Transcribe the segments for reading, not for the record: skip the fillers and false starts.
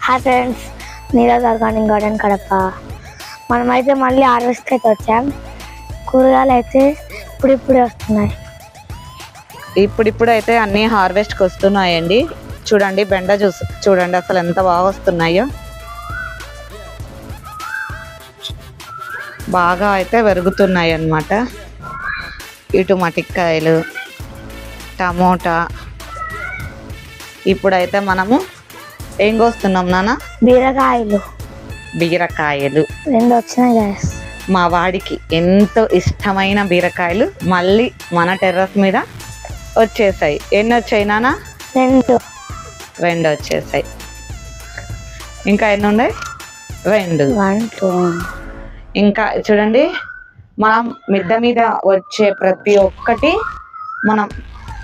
Hi friends, Neeraj organic garden Kadapa. మనమైతే మళ్ళీ హార్వెస్ట్కి అయితే వచ్చాం. కూరగాయలు అయితే ఇప్పుడిప్పుడే వస్తున్నాయి. ఇప్పుడిప్పుడు అయితే అన్ని హార్వెస్ట్కి వస్తున్నాయండి. చూడండి బెండ జ్యూస్ చూడండి అసలు ఎంత బాగా వస్తున్నాయో. బాగా అయితే పెరుగుతున్నాయి అన్నమాట. ఇటు మటిక్కాయలు, టమోటా. ఇప్పుడైతే మనము ఏం కోస్తున్నాం నాన్న? బీరకాయలు 2 వచ్చినాయి గైస్. మా వాడికి ఎంతో ఇష్టమైన బీరకాయలు మళ్ళీ మన టెర్రస్ మీద వచ్చేసాయి. ఎన్ని వచ్చాయి నాన్న? 2 వచ్చేసాయి. ఇంకా ఎన్ని ఉన్నాయి? 2. ఇంకా చూడండి, మనం మిద్ద మీద వచ్చే ప్రతి ఒక్కటి మనం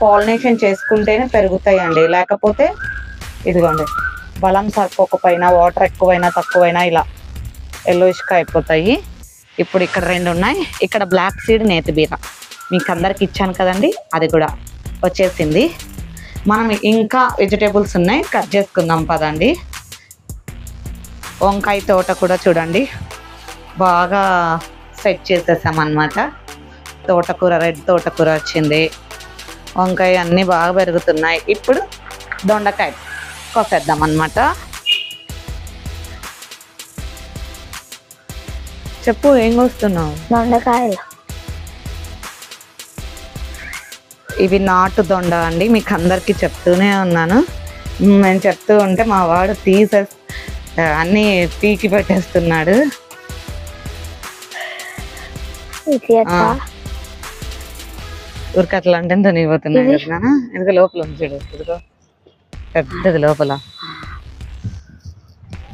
పాలినేషన్ చేసుకుంటేనే పెరుగుతాయండి. లేకపోతే ఇదిగోండి, బలం సరిపోకపోయినా, వాటర్ ఎక్కువైనా తక్కువైనా ఇలా ఎల్లోయిష్గా అయిపోతాయి. ఇప్పుడు ఇక్కడ 2 ఉన్నాయి. ఇక్కడ బ్లాక్ సీడ్ నేతి బీర మీకు అందరికి ఇచ్చాను కదండి, అది కూడా వచ్చేసింది. మనం ఇంకా వెజిటేబుల్స్ ఉన్నాయి, కట్ చేసుకుందాం పదండి. వంకాయ తోట కూడా చూడండి బాగా సెట్ చేసేసామన్నమాట. తోటకూర, రెడ్ తోటకూర వచ్చింది. వంకాయ అన్నీ బాగా పెరుగుతున్నాయి. ఇప్పుడు దొండకాయ కోసేద్దాం అన్నమాట. చెప్పు, ఏం కోస్తున్నావు? దొండకాయలు. ఇవి నాటు దొండ అండి, మీకు అందరికీ చెప్తూనే ఉన్నాను. నేను చెప్తూ ఉంటే మా వాడు అన్నీ పీకి పెట్టేస్తున్నాడు. ఉరకట్లా అంటే తొనిగిపోతున్నాయి కదా. ఎందుకు లోపల ఉంది చూడు, ఇదిగో పెద్దది లోపల.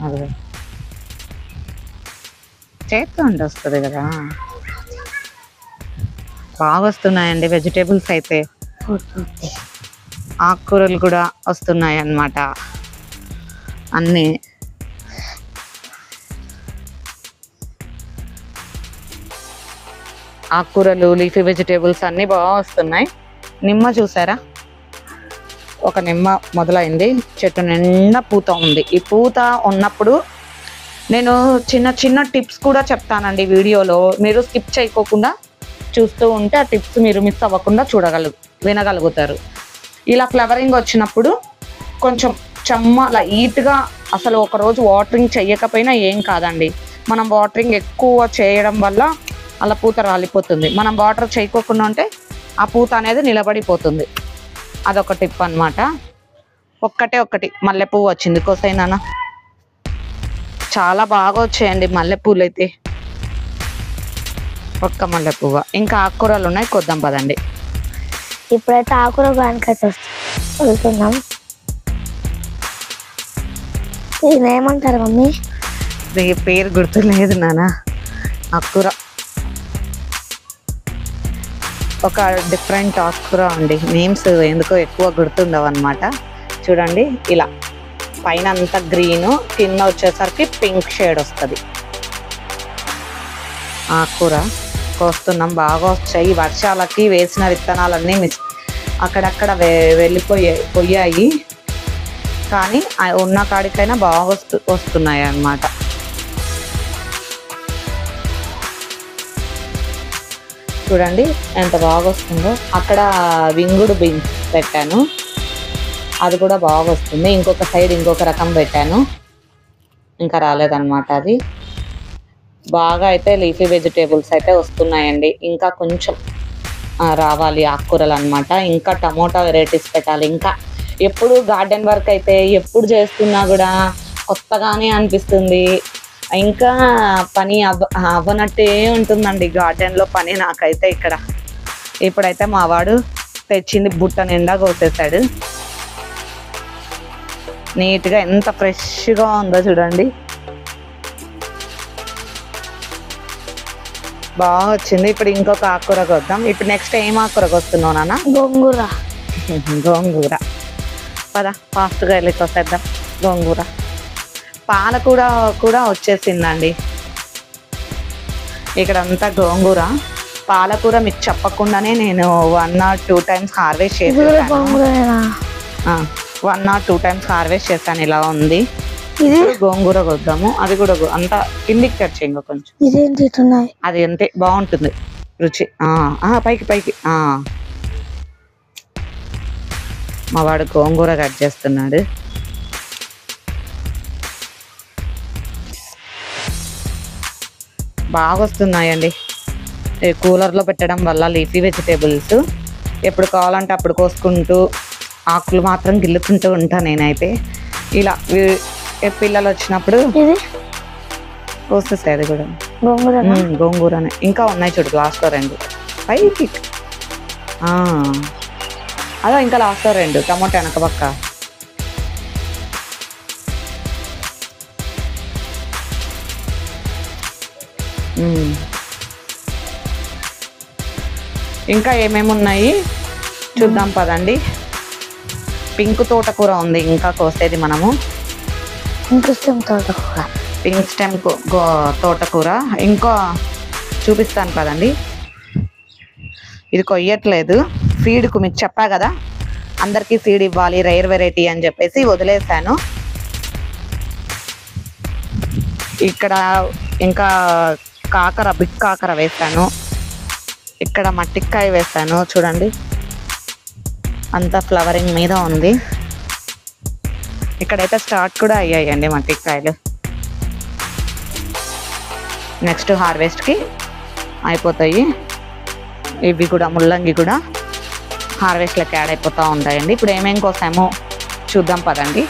అదిగో చేత్తో ఉండి వస్తుంది కదా. బాగా వస్తున్నాయండి వెజిటేబుల్స్ అయితే. ఆకుకూరలు కూడా వస్తున్నాయి అన్నమాట అన్నీ. ఆకుకూరలు, లీఫీ వెజిటేబుల్స్ అన్నీ బాగా వస్తున్నాయి. నిమ్మ చూసారా, ఒక నిమ్మ మొదలైంది, చెట్టు నిండా పూత ఉంది. ఈ పూత ఉన్నప్పుడు నేను చిన్న చిన్న టిప్స్ కూడా చెప్తానండి వీడియోలో. మీరు స్కిప్ చేయకోకుండా చూస్తూ ఉంటే ఆ టిప్స్ మీరు మిస్ అవ్వకుండా వినగలుగుతారు. ఇలా ఫ్లవరింగ్ వచ్చినప్పుడు కొంచెం చెమ్మ లైట్గా, అసలు ఒకరోజు వాటరింగ్ చెయ్యకపోయినా ఏం కాదండి. మనం వాటరింగ్ ఎక్కువ చేయడం వల్ల అలా పూత రాలిపోతుంది. మనం వాటర్ చేయకోకుండా ఉంటే ఆ పూత అనేది నిలబడిపోతుంది. అదొక టిప్ అన్నమాట. ఒక్కటి మల్లెపువ్వు వచ్చింది, కోసైనా చాలా బాగా వచ్చాయండి మల్లెపూలు అయితే. ఒక్క మల్లెపువ్వు. ఇంకా ఆకుకూరలు ఉన్నాయి, కొద్దాం పదండి. ఇప్పుడైతే ఆకుకూర గానికైతే వెళ్తున్నాం. ఇది ఏమంటారు మమ్మీ? పేరు గుర్తులేదు నాన్న. ఆకుకూర ఒక డిఫరెంట్ ఆకుకూర అండి. నేమ్స్ ఎందుకో ఎక్కువ గుర్తుండవు అన్నమాట. చూడండి, ఇలా పైన అంతా గ్రీను, కింద వచ్చేసరికి పింక్ షేడ్ వస్తుంది. ఆకుకూర కోస్తున్నాం. బాగా వచ్చాయి. వర్షాలకి వేసిన విత్తనాలన్నీ అక్కడక్కడ పోయాయి, కానీ ఉన్న కాడికైనా బాగా వస్తున్నాయి అన్నమాట. చూడండి ఎంత బాగా వస్తుందో. అక్కడ వింగుడు బీన్స్ పెట్టాను, అది కూడా బాగా వస్తుంది. ఇంకొక సైడ్ ఇంకొక రకం పెట్టాను, ఇంకా రాలేదన్నమాట. అది బాగా అయితే లీఫీ వెజిటేబుల్స్ అయితే వస్తున్నాయండి. ఇంకా కొంచెం రావాలి ఆకుకూరలు అన్నమాట. ఇంకా టమోటా వెరైటీస్ పెట్టాలి. ఇంకా ఎప్పుడు గార్డెన్ వర్క్ అయితే ఎప్పుడు చేస్తున్నా కూడా కొత్తగానే అనిపిస్తుంది. ఇంకా పని అవ్వనట్టే ఉంటుందండి గార్డెన్లో పని నాకైతే. ఇక్కడ ఇప్పుడైతే మా వాడు తెచ్చింది బుట్ట నిండా కోసేసాడు. నీట్గా ఎంత ఫ్రెష్గా ఉందో చూడండి, బాగా వచ్చింది. ఇప్పుడు ఇంకొక ఆకుకూర కోద్దాం. ఇప్పుడు నెక్స్ట్ ఏం ఆకుకూర కోస్తున్నావు నాన్న? గోంగూర. పద ఫాస్ట్గా వెళ్ళి కోసేద్దాం గోంగూర. పాలకూర కూడా వచ్చేసిందండి. ఇక్కడంతా గోంగూర. పాలకూర మీకు చెప్పకుండానే నేను 1 or 2 times హార్వెస్ట్ చేసాను. 1 or 2 times హార్వెస్ట్ చేశాను. ఇలా ఉంది. ఇది గోంగూర కొద్దాము. అది కూడా అంతా కిందికి కట్ చేయి ఇంకా కొంచెం. ఇదేంటి ఇటున్నాయి? అది అంతే బాగుంటుంది రుచి. పైకి పైకి. మా వాడు గోంగూర కట్ చేస్తున్నాడు. బాగా వస్తున్నాయండి కూలర్లో పెట్టడం వల్ల లీఫీ వెజిటేబుల్స్. ఎప్పుడు కావాలంటే అప్పుడు కోసుకుంటూ ఆకులు మాత్రం గిల్లుకుంటూ ఉంటాను నేనైతే. ఇలా పిల్లలు వచ్చినప్పుడు కోసేస్తాయి. అది కూడా గోంగూరనే. ఇంకా ఉన్నాయి చూడు లాస్ట్లో 2 పైకి. అదో ఇంకా లాస్ట్లో 2 టమోటా వెనక పక్క. ఇంకా ఏమేమి ఉన్నాయి చూద్దాం పదండి. పింక్ తోటకూర ఉంది ఇంకా కోసేది మనము. పింక్ స్టెమ్ తోటకూర ఇంకా చూపిస్తాను పదండి. ఇది కొయ్యట్లేదు ఫీడ్కు. మీకు చెప్పా కదా అందరికీ ఫీడ్ ఇవ్వాలి రైర్ వెరైటీ అని చెప్పేసి వదిలేసాను. ఇక్కడ ఇంకా కాకర, బిగ్ కాకర వేసాను. ఇక్కడ మట్టికాయ వేసాను చూడండి, అంతా ఫ్లవరింగ్ మీద ఉంది. ఇక్కడైతే స్టార్ట్ కూడా అయ్యాయండి మట్టికాయలు. నెక్స్ట్ హార్వెస్ట్కి అయిపోతాయి. ఇవి కూడా ముల్లంగి కూడా హార్వెస్ట్లోకి యాడ్ అయిపోతూ ఉంటాయండి. ఇప్పుడు ఏమేం కోసామో చూద్దాం పదండి.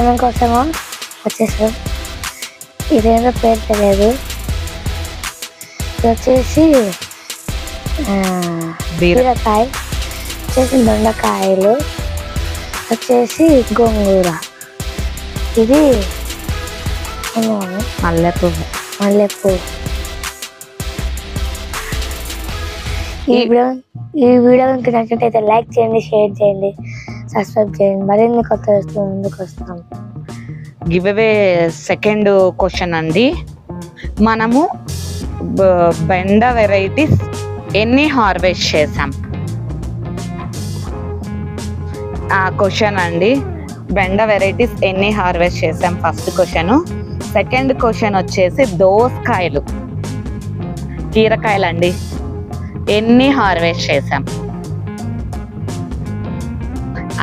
ఏమేం కోసామో వచ్చేసాం. ఇదేదో పేరు తెలియదు. వచ్చేసి బీరకాయ, వచ్చేసి దొండకాయలు, వచ్చేసి గోంగూర, ఇది మల్లెపువ్వు. ఈ వీడియో మీకు నచ్చినట్టయితే లైక్ చేయండి, షేర్ చేయండి, సబ్స్క్రైబ్ చేయండి. మరిన్ని కొత్త వస్తువులు ముందుకు వస్తాం. గివ్ అవే సెకండ్ క్వశ్చన్ అండి. మనము బెండ వెరైటీస్ ఎన్ని హార్వెస్ట్ చేసాం? ఆ క్వశ్చన్ అండి. బెండ వెరైటీస్ ఎన్ని హార్వెస్ట్ చేసాం ఫస్ట్ క్వశ్చన్. సెకండ్ క్వశ్చన్ వచ్చేసి దోసకాయలు, కీరకాయలు అండి, ఎన్ని హార్వెస్ట్ చేసాం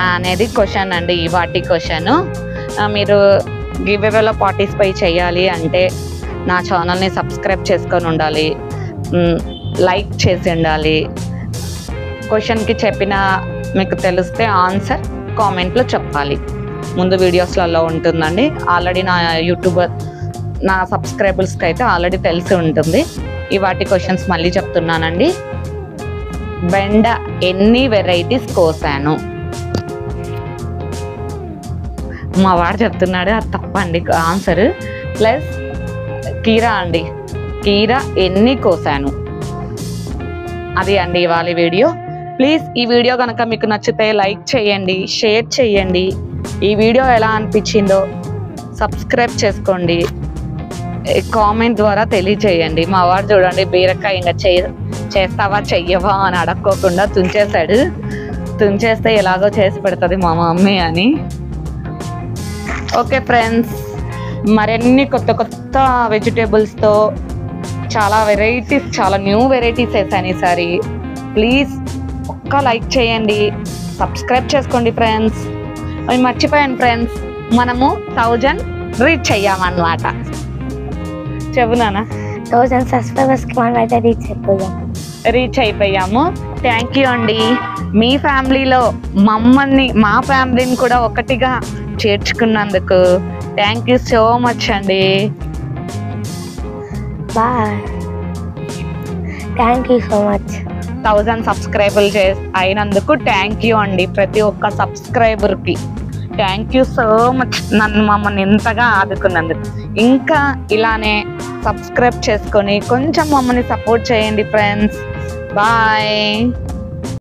అనేది క్వశ్చన్ అండి. వాటి క్వశ్చన్. మీరు గివ్ అవేలో పార్టిసిపేట్ చేయాలి అంటే నా ఛానల్ని సబ్స్క్రైబ్ చేసుకొని ఉండాలి, లైక్ చేసి ఉండాలి. క్వశ్చన్కి చెప్పిన మీకు తెలిస్తే ఆన్సర్ కామెంట్లో చెప్పాలి. ముందు వీడియోస్లలో ఉంటుందండి. ఆల్రెడీ నా యూట్యూబర్ నా సబ్స్క్రైబర్స్కి అయితే ఆల్రెడీ తెలిసి ఉంటుంది. ఈ వాటి క్వశ్చన్స్ మళ్ళీ చెప్తున్నానండి. బెండ ఎన్ని వెరైటీస్ కోసాను? మా వాడు చెప్తున్నాడు అది తప్పండి ఆన్సర్. ప్లస్ కీరా అండి, కీరా ఎన్ని కోసాను అది అండి ఇవాళ వీడియో. ప్లీజ్ ఈ వీడియో కనుక మీకు నచ్చితే లైక్ చేయండి, షేర్ చేయండి. ఈ వీడియో ఎలా అనిపించిందో సబ్స్క్రైబ్ చేసుకోండి, కామెంట్ ద్వారా తెలియచేయండి. మా వాడు చూడండి బీరకాయ ఇంకా చేస్తావా చెయ్యవా అని అడక్కోకుండా తుంచేశాడు. తుంచేస్తే ఎలాగో చేసి పెడుతుంది మా మమ్మీ అని. ఓకే ఫ్రెండ్స్, మరిన్ని కొత్త కొత్త వెజిటేబుల్స్తో చాలా వెరైటీస్, చాలా న్యూ వెరైటీస్ వేసాను ఈసారి. ప్లీజ్ ఒక్క లైక్ చేయండి, సబ్స్క్రైబ్ చేసుకోండి ఫ్రెండ్స్. మర్చిపోయాను ఫ్రెండ్స్, మనము 1000 రీచ్ అయ్యామన్నమాట. చెప్పు నాన్న. 1000 సబ్స్క్రైబర్స్కి మనం అయితే రీచ్ అయిపోయాము. థ్యాంక్ యూ అండి. మీ ఫ్యామిలీలో మా ఫ్యామిలీని కూడా ఒకటిగా చేర్చుకున్నందుకు థ్యాంక్ యూ సో మచ్ అండి. Bye. Thank you so much. 1000 సబ్స్క్రైబర్లు అయినందుకు థ్యాంక్ యూ అండి. ప్రతి ఒక్క సబ్స్క్రైబర్కి థ్యాంక్ యూ సో మచ్. మమ్మల్ని ఇంతగా ఆదుకున్నందుకు. ఇంకా ఇలానే సబ్స్క్రైబ్ చేసుకొని కొంచెం మమ్మల్ని సపోర్ట్ చేయండి ఫ్రెండ్స్. బాయ్.